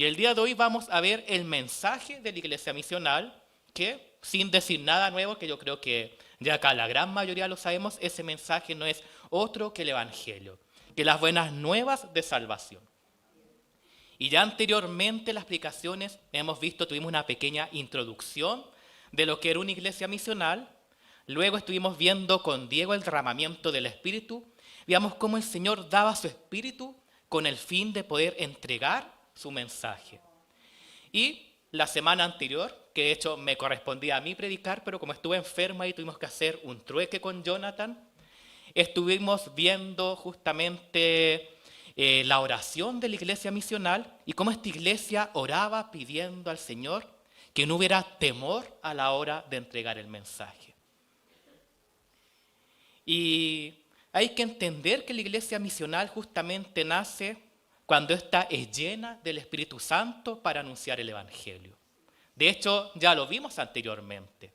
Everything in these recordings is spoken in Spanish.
Y el día de hoy vamos a ver el mensaje de la iglesia misional, que sin decir nada nuevo, que yo creo que ya acá la gran mayoría lo sabemos, ese mensaje no es otro que el Evangelio, que las buenas nuevas de salvación. Y ya anteriormente en las explicaciones hemos visto, tuvimos una pequeña introducción de lo que era una iglesia misional. Luego estuvimos viendo con Diego el derramamiento del Espíritu. Veamos cómo el Señor daba su Espíritu con el fin de poder entregar su mensaje. Y la semana anterior, que de hecho me correspondía a mí predicar, pero como estuve enferma y tuvimos que hacer un trueque con Jonathan, estuvimos viendo justamente la oración de la iglesia misional y cómo esta iglesia oraba pidiendo al Señor que no hubiera temor a la hora de entregar el mensaje. Y hay que entender que la iglesia misional justamente nace cuando ésta es llena del Espíritu Santo para anunciar el Evangelio. De hecho, ya lo vimos anteriormente.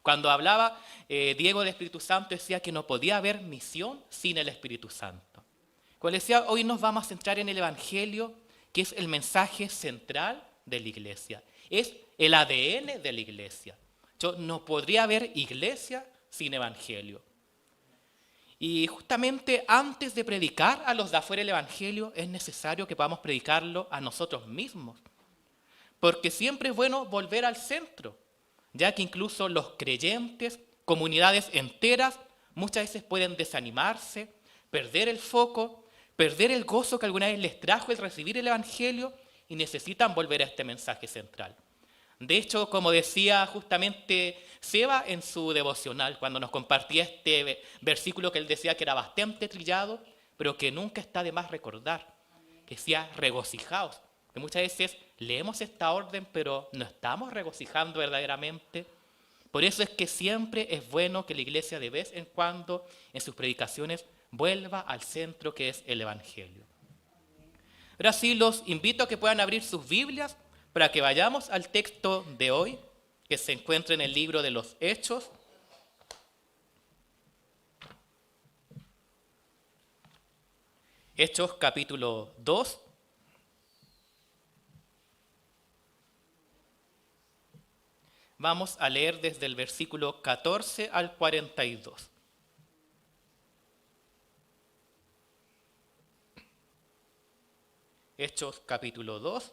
Cuando hablaba Diego del Espíritu Santo, decía que no podía haber misión sin el Espíritu Santo. Como les decía, hoy nos vamos a centrar en el Evangelio, que es el mensaje central de la iglesia. Es el ADN de la iglesia. No podría haber iglesia sin Evangelio. Y justamente antes de predicar a los de afuera el Evangelio, es necesario que podamos predicarlo a nosotros mismos. Porque siempre es bueno volver al centro, ya que incluso los creyentes, comunidades enteras, muchas veces pueden desanimarse, perder el foco, perder el gozo que alguna vez les trajo el recibir el Evangelio y necesitan volver a este mensaje central. De hecho, como decía justamente Seba en su devocional, cuando nos compartía este versículo que él decía que era bastante trillado, pero que nunca está de más recordar, que decía regocijaos, que muchas veces leemos esta orden, pero no estamos regocijando verdaderamente. Por eso es que siempre es bueno que la iglesia de vez en cuando en sus predicaciones vuelva al centro que es el Evangelio. Ahora sí, los invito a que puedan abrir sus Biblias para que vayamos al texto de hoy, que se encuentra en el libro de los Hechos. Hechos capítulo 2. Vamos a leer desde el versículo 14 al 42. Hechos capítulo 2,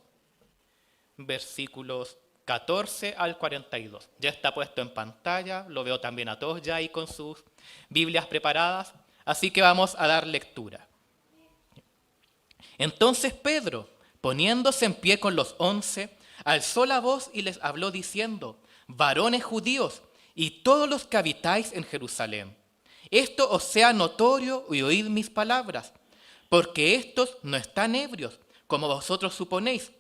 versículos 14 al 42. Ya está puesto en pantalla, lo veo también a todos ya ahí con sus Biblias preparadas, así que vamos a dar lectura. Entonces Pedro, poniéndose en pie con los 11, alzó la voz y les habló diciendo: varones judíos y todos los que habitáis en Jerusalén, esto os sea notorio y oíd mis palabras, porque estos no están ebrios, como vosotros suponéis,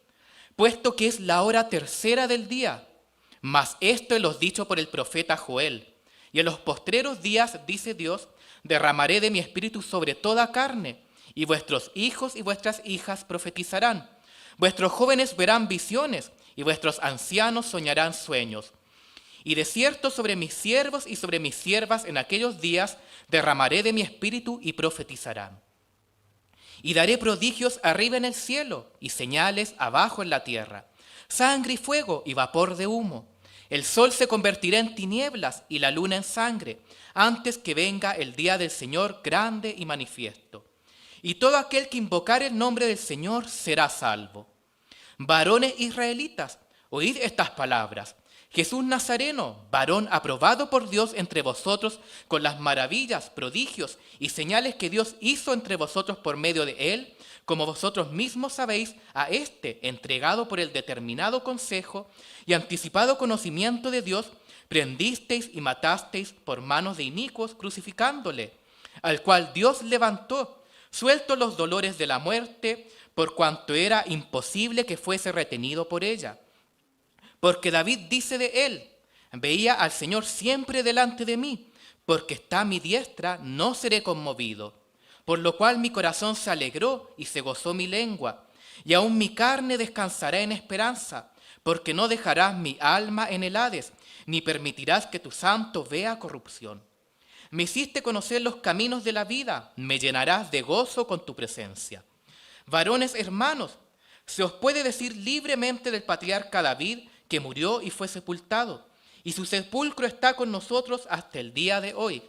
puesto que es la hora tercera del día. Mas esto es lo dicho por el profeta Joel. Y en los postreros días, dice Dios, derramaré de mi espíritu sobre toda carne, y vuestros hijos y vuestras hijas profetizarán. Vuestros jóvenes verán visiones, y vuestros ancianos soñarán sueños. Y de cierto sobre mis siervos y sobre mis siervas en aquellos días derramaré de mi espíritu y profetizarán. Y daré prodigios arriba en el cielo y señales abajo en la tierra, sangre y fuego y vapor de humo. El sol se convertirá en tinieblas y la luna en sangre, antes que venga el día del Señor grande y manifiesto. Y todo aquel que invocare el nombre del Señor será salvo. Varones israelitas, oíd estas palabras. Jesús Nazareno, varón aprobado por Dios entre vosotros con las maravillas, prodigios y señales que Dios hizo entre vosotros por medio de él, como vosotros mismos sabéis, a este, entregado por el determinado consejo y anticipado conocimiento de Dios, prendisteis y matasteis por manos de inicuos, crucificándole, al cual Dios levantó, suelto los dolores de la muerte, por cuanto era imposible que fuese retenido por ella. Porque David dice de él: veía al Señor siempre delante de mí, porque está a mi diestra, no seré conmovido. Por lo cual mi corazón se alegró y se gozó mi lengua, y aún mi carne descansará en esperanza, porque no dejarás mi alma en el Hades, ni permitirás que tu santo vea corrupción. Me hiciste conocer los caminos de la vida, me llenarás de gozo con tu presencia. Varones hermanos, Se os puede decir libremente del patriarca David, que murió y fue sepultado, y su sepulcro está con nosotros hasta el día de hoy.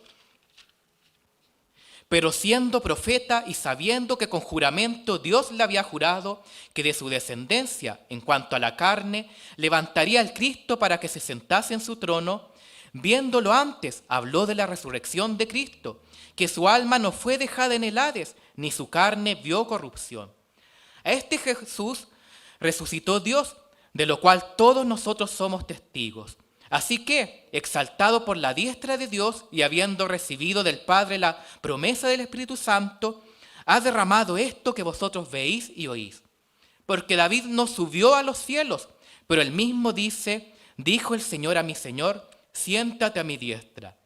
Pero siendo profeta y sabiendo que con juramento Dios le había jurado que de su descendencia, en cuanto a la carne, levantaría al Cristo para que se sentase en su trono, viéndolo antes, habló de la resurrección de Cristo, que su alma no fue dejada en el Hades, ni su carne vio corrupción. A este Jesús resucitó Dios, de lo cual todos nosotros somos testigos. Así que, exaltado por la diestra de Dios y habiendo recibido del Padre la promesa del Espíritu Santo, ha derramado esto que vosotros veis y oís. Porque David no subió a los cielos, pero él mismo dice, dijo el Señor a mi Señor, siéntate a mi diestra,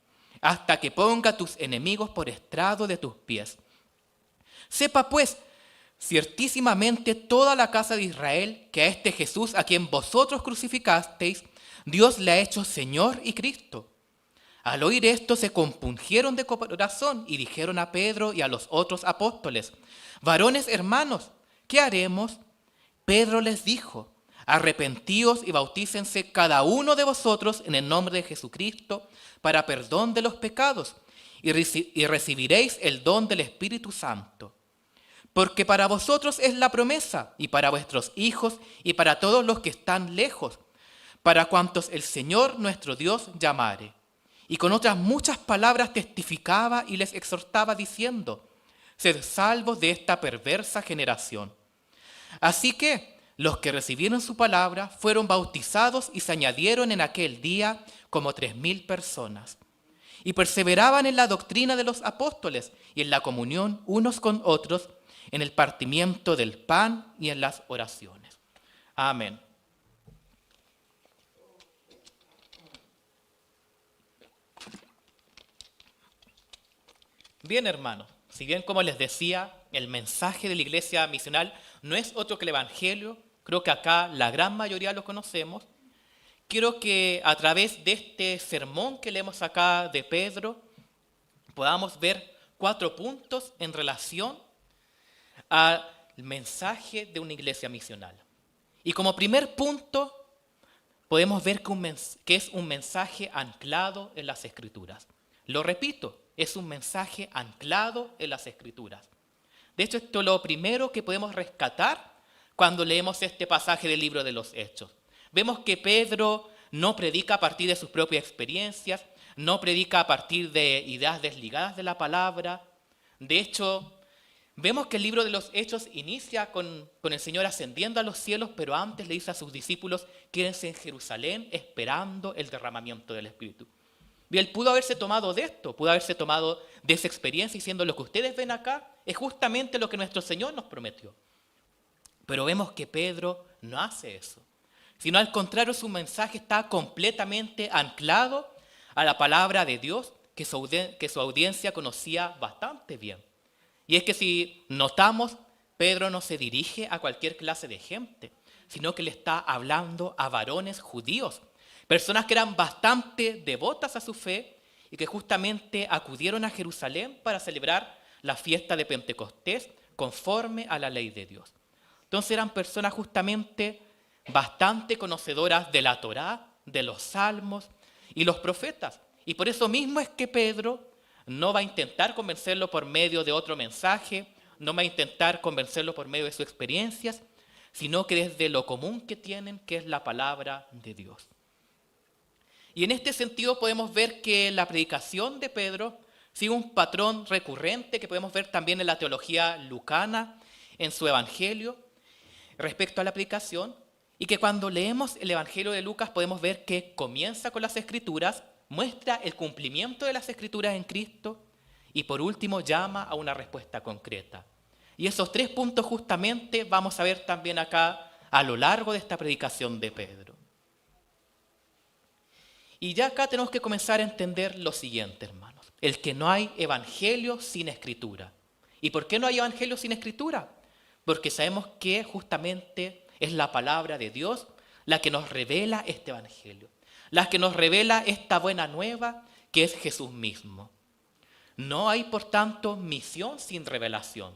hasta que ponga a tus enemigos por estrado de tus pies. Sepa pues, ciertísimamente toda la casa de Israel, que a este Jesús a quien vosotros crucificasteis, Dios le ha hecho Señor y Cristo. Al oír esto se compungieron de corazón y dijeron a Pedro y a los otros apóstoles, varones hermanos, ¿qué haremos? Pedro les dijo, arrepentíos y bautícense cada uno de vosotros en el nombre de Jesucristo para perdón de los pecados y recibiréis el don del Espíritu Santo. Porque para vosotros es la promesa y para vuestros hijos y para todos los que están lejos, para cuantos el Señor nuestro Dios llamare. Y con otras muchas palabras testificaba y les exhortaba diciendo, sed salvos de esta perversa generación. Así que los que recibieron su palabra fueron bautizados y se añadieron en aquel día como 3,000 personas. Y perseveraban en la doctrina de los apóstoles y en la comunión unos con otros, en el partimiento del pan y en las oraciones. Amén. Bien, hermanos, si bien como les decía, el mensaje de la iglesia misional no es otro que el Evangelio, creo que acá la gran mayoría lo conocemos, quiero que a través de este sermón que leemos acá de Pedro, podamos ver 4 puntos en relación al mensaje de una iglesia misional. Y como primer punto, podemos ver que es un mensaje anclado en las Escrituras. Lo repito, es un mensaje anclado en las Escrituras. De hecho, esto es lo primero que podemos rescatar cuando leemos este pasaje del libro de los Hechos. Vemos que Pedro no predica a partir de sus propias experiencias, no predica a partir de ideas desligadas de la palabra. De hecho, vemos que el libro de los Hechos inicia con el Señor ascendiendo a los cielos, pero antes le dice a sus discípulos, quédense en Jerusalén esperando el derramamiento del Espíritu. Y él pudo haberse tomado de esto, pudo haberse tomado de esa experiencia diciendo lo que ustedes ven acá es justamente lo que nuestro Señor nos prometió. Pero vemos que Pedro no hace eso, sino al contrario su mensaje está completamente anclado a la palabra de Dios que su audiencia conocía bastante bien. Y es que si notamos, Pedro no se dirige a cualquier clase de gente, sino que le está hablando a varones judíos, personas que eran bastante devotas a su fe y que justamente acudieron a Jerusalén para celebrar la fiesta de Pentecostés conforme a la ley de Dios. Entonces eran personas justamente bastante conocedoras de la Torá, de los salmos y los profetas. Y por eso mismo es que Pedro no va a intentar convencerlo por medio de otro mensaje, no va a intentar convencerlo por medio de sus experiencias, sino que desde lo común que tienen, que es la palabra de Dios. Y en este sentido podemos ver que la predicación de Pedro sigue un patrón recurrente que podemos ver también en la teología lucana, en su evangelio, respecto a la predicación, y que cuando leemos el evangelio de Lucas podemos ver que comienza con las Escrituras, muestra el cumplimiento de las Escrituras en Cristo y por último llama a una respuesta concreta. Y esos 3 puntos justamente vamos a ver también acá a lo largo de esta predicación de Pedro. Y ya acá tenemos que comenzar a entender lo siguiente, hermanos. El que no hay evangelio sin escritura. ¿Y por qué no hay evangelio sin escritura? Porque sabemos que justamente es la palabra de Dios la que nos revela este evangelio. La que nos revela esta buena nueva que es Jesús mismo. No hay, por tanto, misión sin revelación.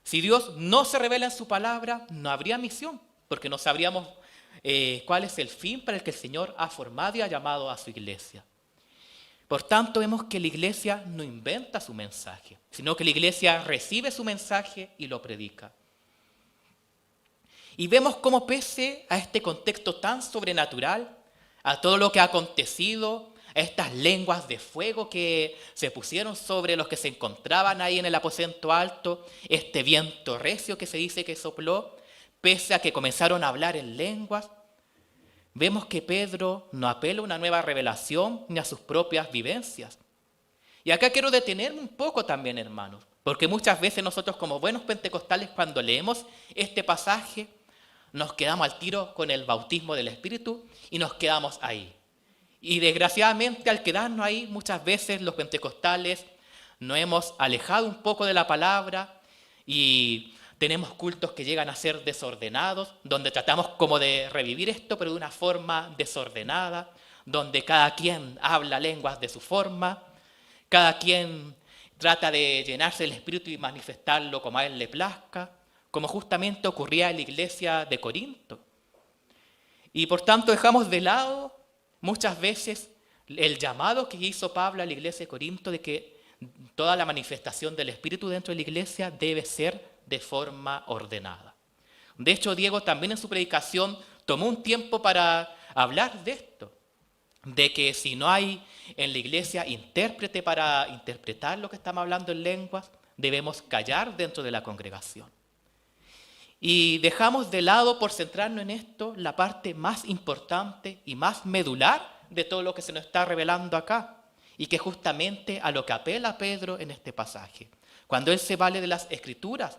Si Dios no se revela en su palabra, no habría misión, porque no sabríamos cuál es el fin para el que el Señor ha formado y ha llamado a su iglesia. Por tanto, vemos que la iglesia no inventa su mensaje, sino que la iglesia recibe su mensaje y lo predica. Y vemos cómo pese a este contexto tan sobrenatural, a todo lo que ha acontecido, a estas lenguas de fuego que se pusieron sobre los que se encontraban ahí en el aposento alto, este viento recio que se dice que sopló, pese a que comenzaron a hablar en lenguas, vemos que Pedro no apela a una nueva revelación ni a sus propias vivencias. Y acá quiero detenerme un poco también, hermanos, porque muchas veces nosotros como buenos pentecostales cuando leemos este pasaje nos quedamos al tiro con el bautismo del Espíritu y nos quedamos ahí. Y desgraciadamente al quedarnos ahí muchas veces los pentecostales nos hemos alejado un poco de la palabra y tenemos cultos que llegan a ser desordenados, donde tratamos como de revivir esto, pero de una forma desordenada, donde cada quien habla lenguas de su forma, cada quien trata de llenarse del Espíritu y manifestarlo como a él le plazca, como justamente ocurría en la iglesia de Corinto. Y por tanto dejamos de lado muchas veces el llamado que hizo Pablo a la iglesia de Corinto de que toda la manifestación del Espíritu dentro de la iglesia debe ser de forma ordenada. De hecho, Diego también en su predicación tomó un tiempo para hablar de esto, de que si no hay en la iglesia intérprete para interpretar lo que estamos hablando en lenguas, debemos callar dentro de la congregación. Y dejamos de lado, por centrarnos en esto, la parte más importante y más medular de todo lo que se nos está revelando acá, y que justamente a lo que apela Pedro en este pasaje. Cuando él se vale de las Escrituras,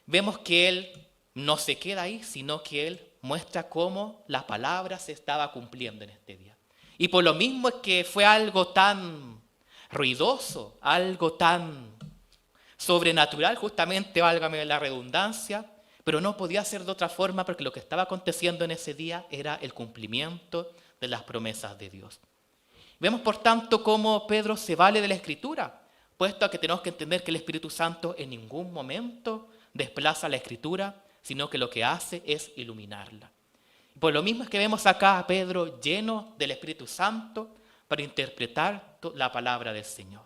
vemos que él no se queda ahí, sino que él muestra cómo la palabra se estaba cumpliendo en este día. Y por lo mismo es que fue algo tan ruidoso, algo tan sobrenatural, justamente, válgame la redundancia, pero no podía ser de otra forma porque lo que estaba aconteciendo en ese día era el cumplimiento de las promesas de Dios. Vemos, por tanto, cómo Pedro se vale de la Escritura, puesto a que tenemos que entender que el Espíritu Santo en ningún momento desplaza la Escritura, sino que lo que hace es iluminarla. Por lo mismo es que vemos acá a Pedro lleno del Espíritu Santo para interpretar la palabra del Señor.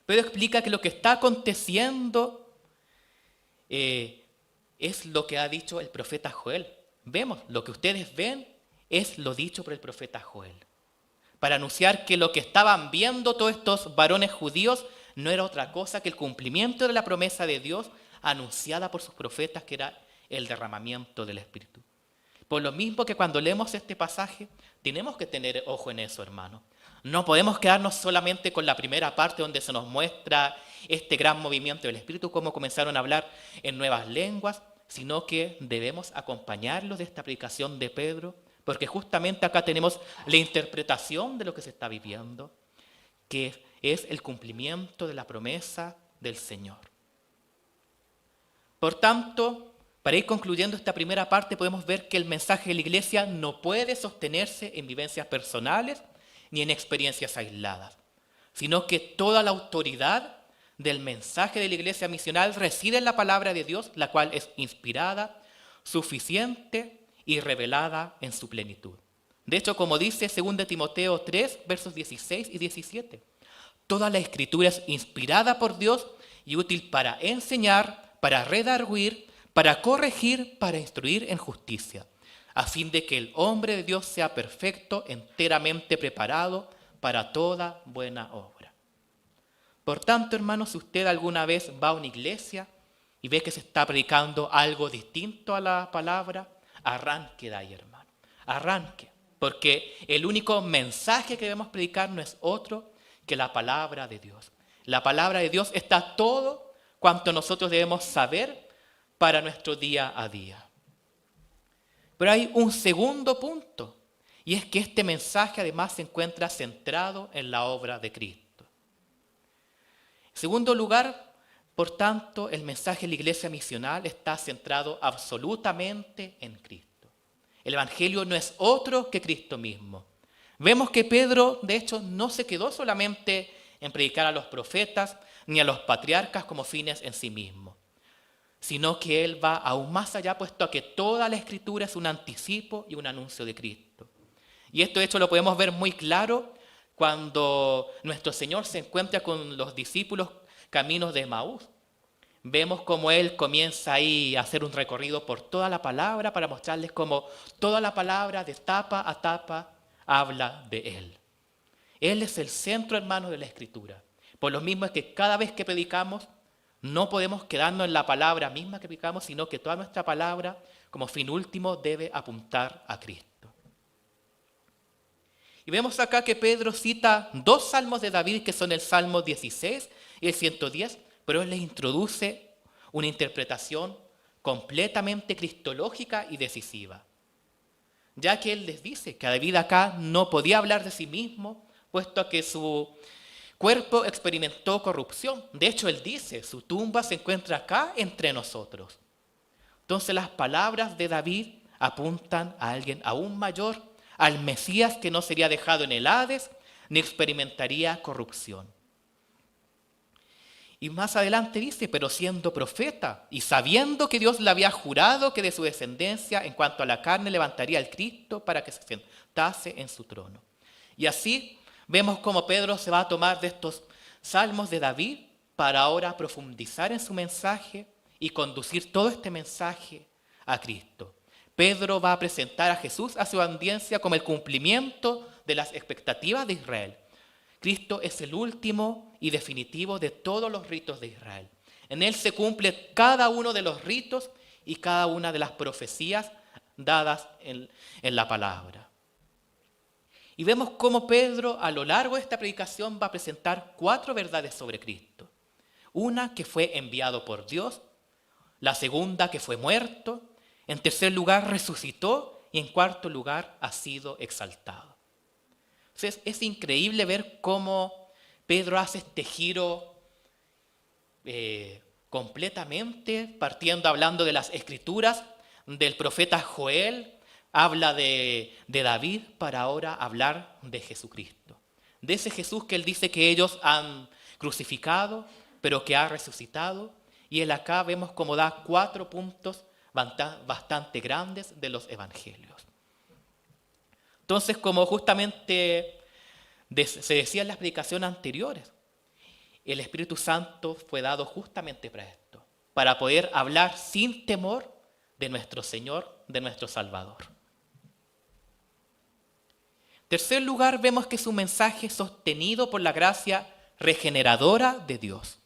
Pedro explica que lo que está aconteciendo es lo que ha dicho el profeta Joel. Vemos, lo que ustedes ven es lo dicho por el profeta Joel, para anunciar que lo que estaban viendo todos estos varones judíos no era otra cosa que el cumplimiento de la promesa de Dios anunciada por sus profetas, que era el derramamiento del Espíritu. Por lo mismo que cuando leemos este pasaje, tenemos que tener ojo en eso, hermano. No podemos quedarnos solamente con la primera parte donde se nos muestra este gran movimiento del Espíritu, cómo comenzaron a hablar en nuevas lenguas, sino que debemos acompañarlos de esta predicación de Pedro, porque justamente acá tenemos la interpretación de lo que se está viviendo, que es el cumplimiento de la promesa del Señor. Por tanto, para ir concluyendo esta primera parte, podemos ver que el mensaje de la iglesia no puede sostenerse en vivencias personales ni en experiencias aisladas, sino que toda la autoridad del mensaje de la iglesia misional reside en la palabra de Dios, la cual es inspirada, suficiente y revelada en su plenitud. De hecho, como dice 2 Timoteo 3, versos 16 y 17, toda la escritura es inspirada por Dios y útil para enseñar, para redarguir, para corregir, para instruir en justicia, a fin de que el hombre de Dios sea perfecto, enteramente preparado para toda buena obra. Por tanto, hermanos, si usted alguna vez va a una iglesia y ve que se está predicando algo distinto a la palabra, arranque de ahí, hermano. Arranque, porque el único mensaje que debemos predicar no es otro que la palabra de Dios. La palabra de Dios está todo cuanto nosotros debemos saber para nuestro día a día. Pero hay un segundo punto, y es que este mensaje además se encuentra centrado en la obra de Cristo. En segundo lugar, por tanto, el mensaje de la iglesia misional está centrado absolutamente en Cristo. El evangelio no es otro que Cristo mismo. Vemos que Pedro, de hecho, no se quedó solamente en predicar a los profetas ni a los patriarcas como fines en sí mismos, sino que Él va aún más allá, puesto a que toda la Escritura es un anticipo y un anuncio de Cristo. Y esto de hecho lo podemos ver muy claro cuando nuestro Señor se encuentra con los discípulos caminos de Emaús. Vemos cómo Él comienza ahí a hacer un recorrido por toda la palabra para mostrarles cómo toda la palabra de tapa a tapa habla de Él. Él es el centro, hermano, de la Escritura. Por lo mismo es que cada vez que predicamos, no podemos quedarnos en la palabra misma que predicamos, sino que toda nuestra palabra, como fin último, debe apuntar a Cristo. Y vemos acá que Pedro cita 2 salmos de David, que son el Salmo 16 y el 110, pero él les introduce una interpretación completamente cristológica y decisiva, ya que él les dice que David acá no podía hablar de sí mismo, puesto que su cuerpo experimentó corrupción. De hecho, él dice, su tumba se encuentra acá entre nosotros. Entonces las palabras de David apuntan a alguien aún mayor, al Mesías que no sería dejado en el Hades, ni experimentaría corrupción. Y más adelante dice, pero siendo profeta y sabiendo que Dios le había jurado que de su descendencia en cuanto a la carne levantaría al Cristo para que se sentase en su trono. Y así vemos cómo Pedro se va a tomar de estos salmos de David para ahora profundizar en su mensaje y conducir todo este mensaje a Cristo. Pedro va a presentar a Jesús a su audiencia como el cumplimiento de las expectativas de Israel. Cristo es el último y definitivo de todos los ritos de Israel. En Él se cumple cada uno de los ritos y cada una de las profecías dadas en la palabra. Y vemos cómo Pedro a lo largo de esta predicación va a presentar 4 verdades sobre Cristo. Una, que fue enviado por Dios. La segunda, que fue muerto. En tercer lugar, resucitó. Y en cuarto lugar, ha sido exaltado. Entonces, es increíble ver cómo Pedro hace este giro completamente, partiendo hablando de las Escrituras, del profeta Joel, habla de David para ahora hablar de Jesucristo. De ese Jesús que él dice que ellos han crucificado, pero que ha resucitado. Y él acá vemos cómo da 4 puntos bastante grandes de los evangelios. Entonces, como justamente se decía en las predicaciones anteriores, el Espíritu Santo fue dado justamente para esto, para poder hablar sin temor de nuestro Señor, de nuestro Salvador. En tercer lugar, vemos que su mensaje es sostenido por la gracia regeneradora de Dios.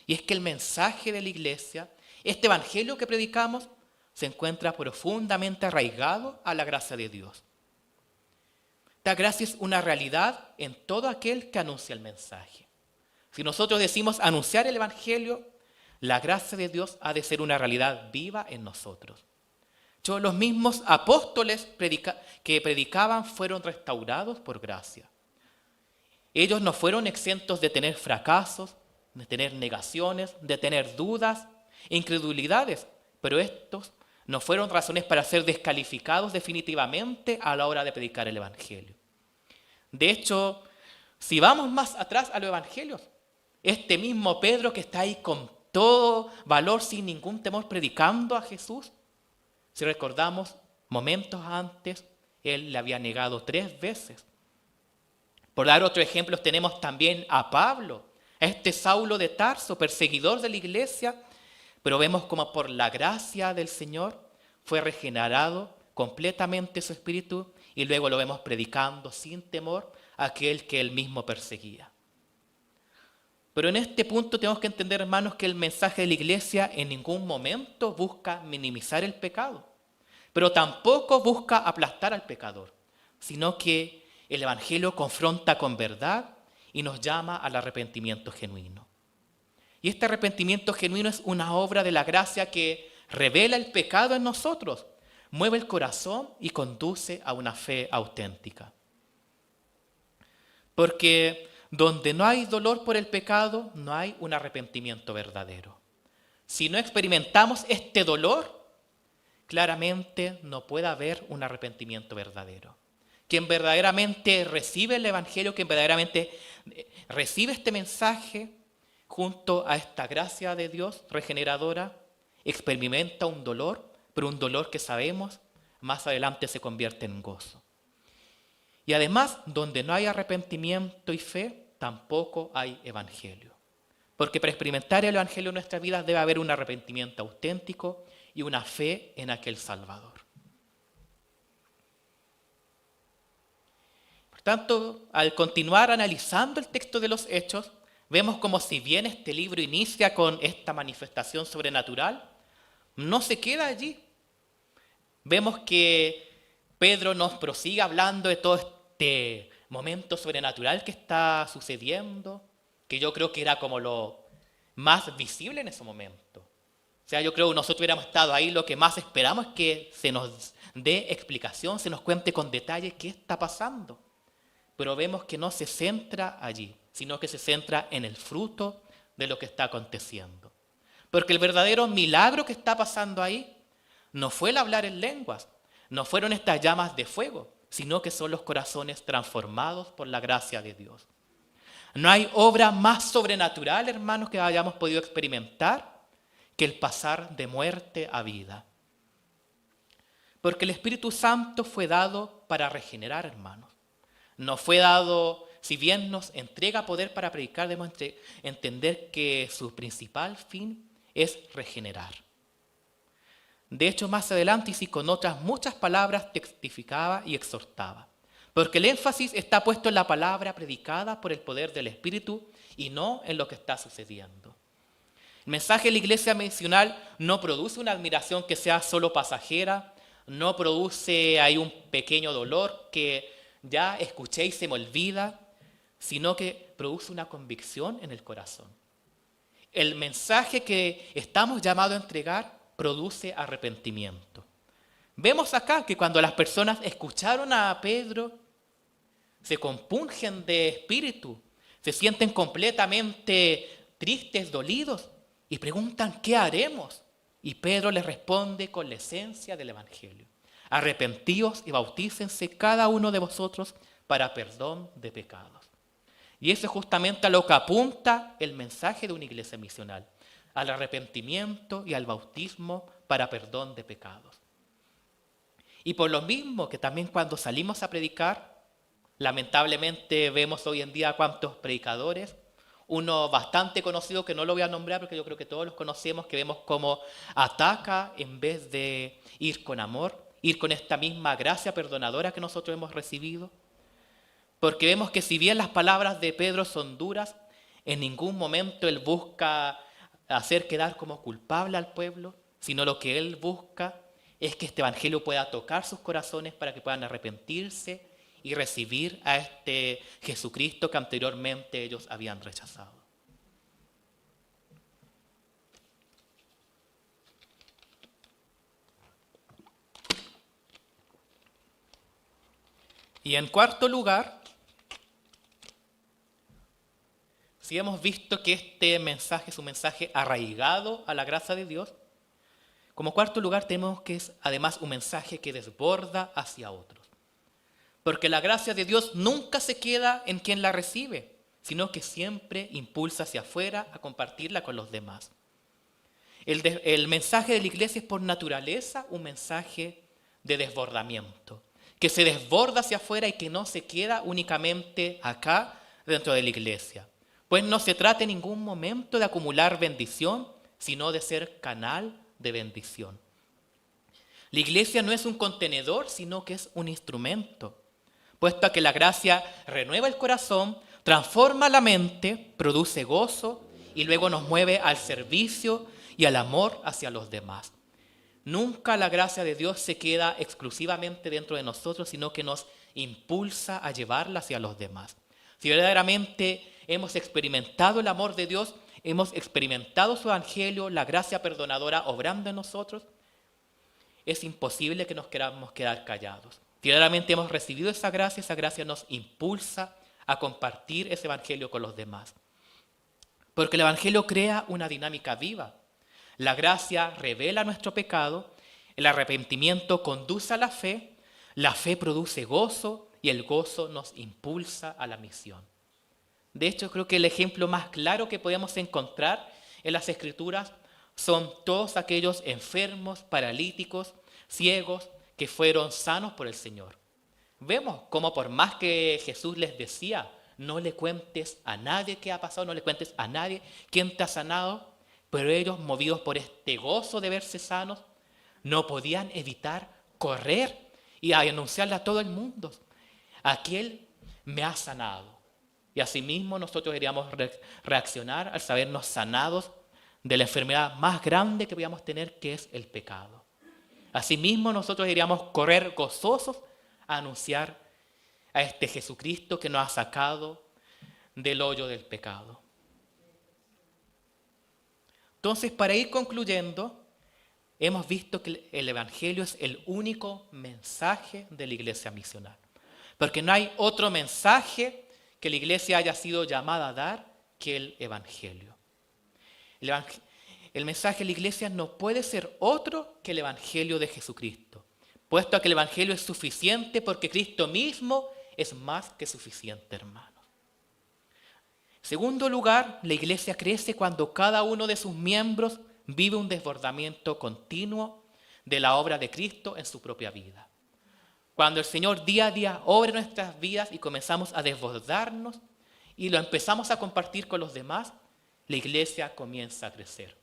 Y es que el mensaje de la iglesia, este evangelio que predicamos, se encuentra profundamente arraigado a la gracia de Dios. Esta gracia es una realidad en todo aquel que anuncia el mensaje. Si nosotros decimos anunciar el evangelio, la gracia de Dios ha de ser una realidad viva en nosotros. Los mismos apóstoles que predicaban fueron restaurados por gracia. Ellos no fueron exentos de tener fracasos, de tener negaciones, de tener dudas e incredulidades, pero estos no fueron razones para ser descalificados definitivamente a la hora de predicar el evangelio. De hecho, si vamos más atrás a los evangelios, este mismo Pedro que está ahí con todo valor, sin ningún temor, predicando a Jesús, si recordamos, momentos antes, él le había negado 3 veces. Por dar otros ejemplos, tenemos también a Pablo, a este Saulo de Tarso, perseguidor de la iglesia, pero vemos como por la gracia del Señor fue regenerado completamente su espíritu y luego lo vemos predicando sin temor a aquel que él mismo perseguía. Pero en este punto tenemos que entender, hermanos, que el mensaje de la iglesia en ningún momento busca minimizar el pecado, pero tampoco busca aplastar al pecador, sino que el evangelio confronta con verdad y nos llama al arrepentimiento genuino. Y este arrepentimiento genuino es una obra de la gracia que revela el pecado en nosotros, mueve el corazón y conduce a una fe auténtica. Porque donde no hay dolor por el pecado, no hay un arrepentimiento verdadero. Si no experimentamos este dolor, claramente no puede haber un arrepentimiento verdadero. quien verdaderamente recibe el Evangelio, quien verdaderamente recibe este mensaje junto a esta gracia de Dios regeneradora, experimenta un dolor, pero un dolor que sabemos más adelante se convierte en gozo. Y además, donde no hay arrepentimiento y fe, tampoco hay Evangelio. Porque para experimentar el Evangelio en nuestras vidas debe haber un arrepentimiento auténtico y una fe en aquel Salvador. Por tanto, al continuar analizando el texto de los Hechos, vemos como si bien este libro inicia con esta manifestación sobrenatural, no se queda allí. Vemos que Pedro nos prosigue hablando de todo este momento sobrenatural que está sucediendo, que yo creo que era como lo más visible en ese momento. O sea, yo creo que nosotros hubiéramos estado ahí, lo que más esperamos es que se nos dé explicación, se nos cuente con detalle qué está pasando. Pero vemos que no se centra allí, sino que se centra en el fruto de lo que está aconteciendo. Porque el verdadero milagro que está pasando ahí no fue el hablar en lenguas, no fueron estas llamas de fuego, sino que son los corazones transformados por la gracia de Dios. No hay obra más sobrenatural, hermanos, que hayamos podido experimentar que el pasar de muerte a vida. Porque el Espíritu Santo fue dado para regenerar, hermanos. No fue dado, si bien nos entrega poder para predicar, debemos entender que su principal fin es regenerar. De hecho, más adelante, y si con otras muchas palabras, testificaba y exhortaba. Porque el énfasis está puesto en la palabra predicada por el poder del Espíritu y no en lo que está sucediendo. El mensaje de la iglesia misional no produce una admiración que sea solo pasajera, no produce ahí un pequeño dolor que ya escuché y se me olvida, sino que produce una convicción en el corazón. El mensaje que estamos llamados a entregar produce arrepentimiento. Vemos acá que cuando las personas escucharon a Pedro, se compungen de espíritu, se sienten completamente tristes, dolidos, y preguntan, ¿qué haremos? Y Pedro les responde con la esencia del Evangelio. Arrepentíos y bautícense cada uno de vosotros para perdón de pecados. Y eso es justamente a lo que apunta el mensaje de una iglesia misional, al arrepentimiento y al bautismo para perdón de pecados. Y por lo mismo que también cuando salimos a predicar, lamentablemente vemos hoy en día cuántos predicadores, uno bastante conocido que no lo voy a nombrar porque yo creo que todos los conocemos, que vemos cómo ataca en vez de ir con amor, ir con esta misma gracia perdonadora que nosotros hemos recibido. Porque vemos que si bien las palabras de Pedro son duras, en ningún momento él busca hacer quedar como culpable al pueblo, sino lo que él busca es que este evangelio pueda tocar sus corazones para que puedan arrepentirse y recibir a este Jesucristo que anteriormente ellos habían rechazado. Y en cuarto lugar, si hemos visto que este mensaje es un mensaje arraigado a la gracia de Dios, como cuarto lugar tenemos que es además un mensaje que desborda hacia otros. Porque la gracia de Dios nunca se queda en quien la recibe, sino que siempre impulsa hacia afuera a compartirla con los demás. El mensaje de la iglesia es por naturaleza un mensaje de desbordamiento, que se desborda hacia afuera y que no se queda únicamente acá dentro de la iglesia. Pues no se trata en ningún momento de acumular bendición, sino de ser canal de bendición. La iglesia no es un contenedor, sino que es un instrumento. Puesto a que la gracia renueva el corazón, transforma la mente, produce gozo y luego nos mueve al servicio y al amor hacia los demás. Nunca la gracia de Dios se queda exclusivamente dentro de nosotros, sino que nos impulsa a llevarla hacia los demás. Si verdaderamente hemos experimentado el amor de Dios, hemos experimentado su evangelio, la gracia perdonadora obrando en nosotros, es imposible que nos queramos quedar callados. Si verdaderamente hemos recibido esa gracia nos impulsa a compartir ese evangelio con los demás. Porque el evangelio crea una dinámica viva. La gracia revela nuestro pecado, el arrepentimiento conduce a la fe produce gozo y el gozo nos impulsa a la misión. De hecho, creo que el ejemplo más claro que podemos encontrar en las Escrituras son todos aquellos enfermos, paralíticos, ciegos, que fueron sanos por el Señor. Vemos cómo por más que Jesús les decía, no le cuentes a nadie qué ha pasado, no le cuentes a nadie quién te ha sanado, pero ellos, movidos por este gozo de verse sanos, no podían evitar correr y anunciarle a todo el mundo: aquel me ha sanado. Y asimismo nosotros deberíamos reaccionar al sabernos sanados de la enfermedad más grande que podíamos tener, que es el pecado. Asimismo nosotros deberíamos correr gozosos a anunciar a este Jesucristo que nos ha sacado del hoyo del pecado. Entonces, para ir concluyendo, hemos visto que el Evangelio es el único mensaje de la iglesia misional. Porque no hay otro mensaje que la iglesia haya sido llamada a dar que el Evangelio. El mensaje de la iglesia no puede ser otro que el Evangelio de Jesucristo, puesto que el Evangelio es suficiente porque Cristo mismo es más que suficiente, hermanos. En segundo lugar, la iglesia crece cuando cada uno de sus miembros vive un desbordamiento continuo de la obra de Cristo en su propia vida. Cuando el Señor día a día obra en nuestras vidas y comenzamos a desbordarnos y lo empezamos a compartir con los demás, la iglesia comienza a crecer.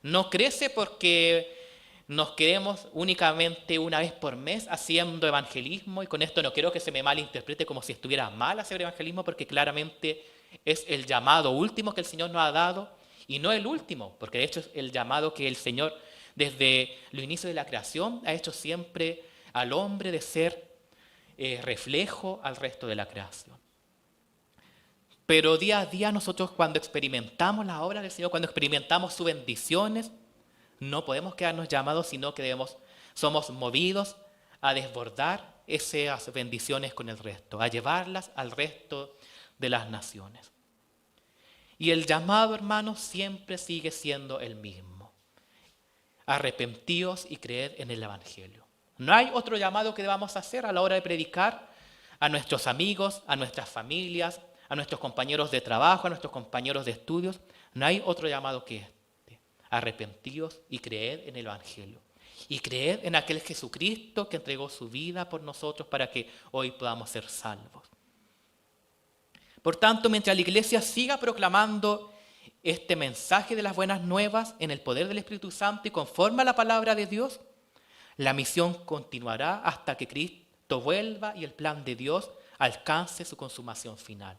No crece porque nos quedemos únicamente una vez por mes haciendo evangelismo, y con esto no quiero que se me malinterprete como si estuviera mal hacer evangelismo, porque claramente es el llamado último que el Señor nos ha dado, y no el último, porque de hecho es el llamado que el Señor desde los inicios de la creación ha hecho siempre al hombre, de ser reflejo al resto de la creación. Pero día a día nosotros, cuando experimentamos la obra del Señor, cuando experimentamos sus bendiciones, no podemos quedarnos llamados, sino que somos movidos a desbordar esas bendiciones con el resto, a llevarlas al resto de las naciones. Y el llamado, hermanos, siempre sigue siendo el mismo: arrepentíos y creed en el Evangelio. No hay otro llamado que debamos hacer a la hora de predicar a nuestros amigos, a nuestras familias, a nuestros compañeros de trabajo, a nuestros compañeros de estudios. No hay otro llamado que este: arrepentíos y creed en el Evangelio. Y creed en aquel Jesucristo que entregó su vida por nosotros para que hoy podamos ser salvos. Por tanto, mientras la iglesia siga proclamando este mensaje de las buenas nuevas en el poder del Espíritu Santo y conforme a la palabra de Dios, la misión continuará hasta que Cristo vuelva y el plan de Dios alcance su consumación final.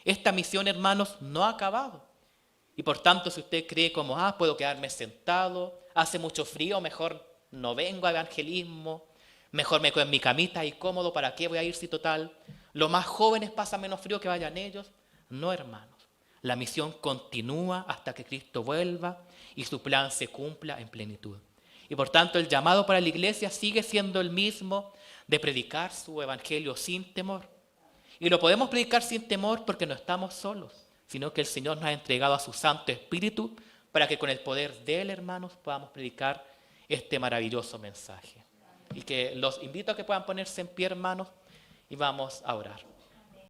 Esta misión, hermanos, no ha acabado. Y por tanto, si usted cree como, puedo quedarme sentado, hace mucho frío, mejor no vengo a evangelismo, mejor me quedo en mi camita y cómodo, ¿para qué voy a ir si total los más jóvenes pasan menos frío que vayan ellos? No, hermanos. La misión continúa hasta que Cristo vuelva y su plan se cumpla en plenitud. Y por tanto, el llamado para la iglesia sigue siendo el mismo, de predicar su evangelio sin temor. Y lo podemos predicar sin temor porque no estamos solos, sino que el Señor nos ha entregado a su Santo Espíritu para que con el poder de Él, hermanos, podamos predicar este maravilloso mensaje. Y que los invito a que puedan ponerse en pie, hermanos, y vamos a orar.